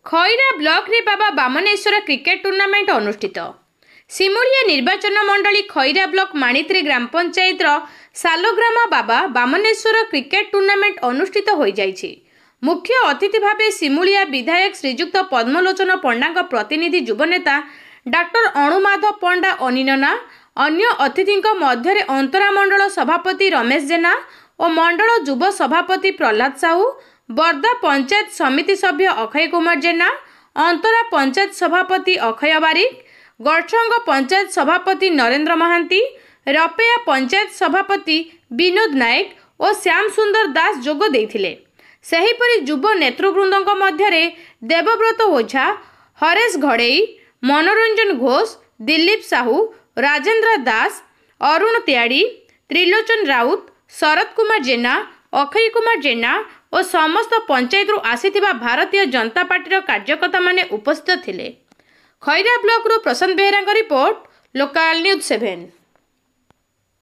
Khaira block रे बाबा बामनेश्वर cricket tournament अनुष्ठित। Simulia निर्वाचन मंडली खैरा ब्लॉक माणित्री ग्राम पंचायत सालग्राम बाबा बामनेश्वर क्रिकेट टूर्नामेंट अनुष्ठित हो जाइछि। मुख्य अतिथि भावे सिमुलिया विधायक श्रीजुक्त पद्मलोचन पंडा प्रतिनिधि युवनेता डॉक्टर अणुमाधव पंडा अनिनना, अन्य अतिथि मध्य अंतरा मंडल सभापति रमेश जेना और मंडल युव सभापति प्रहलाद साहू, बर्दा पंचायत समिति सभ्य अक्षय कुमार जेना, अंतरा पंचायत सभापति अक्षय बारिक, गड़छंग पंचायत सभापति नरेंद्र महांती, रपेया पंचायत सभापति विनोद नायक और श्याम सुंदर दास जोग देथिले। सेहीपरि युव नेतृवृंद मध्य देवव्रत ओझा, हरेश घड़ई, मनोरंजन घोष, दिलीप साहू, राजेंद्र दास, अरुण त्याड़ी, त्रिलोचन राउत, शरद कुमार जेना, अक्षय कुमार जेना और समस्त पंचायत आसीथिबा भारतीय जनता पार्टी कार्यकर्ता माने उपस्थित थिले। खैरा ब्लॉक रो प्रशांत बेहेरा रिपोर्ट, लोकल न्यूज 7।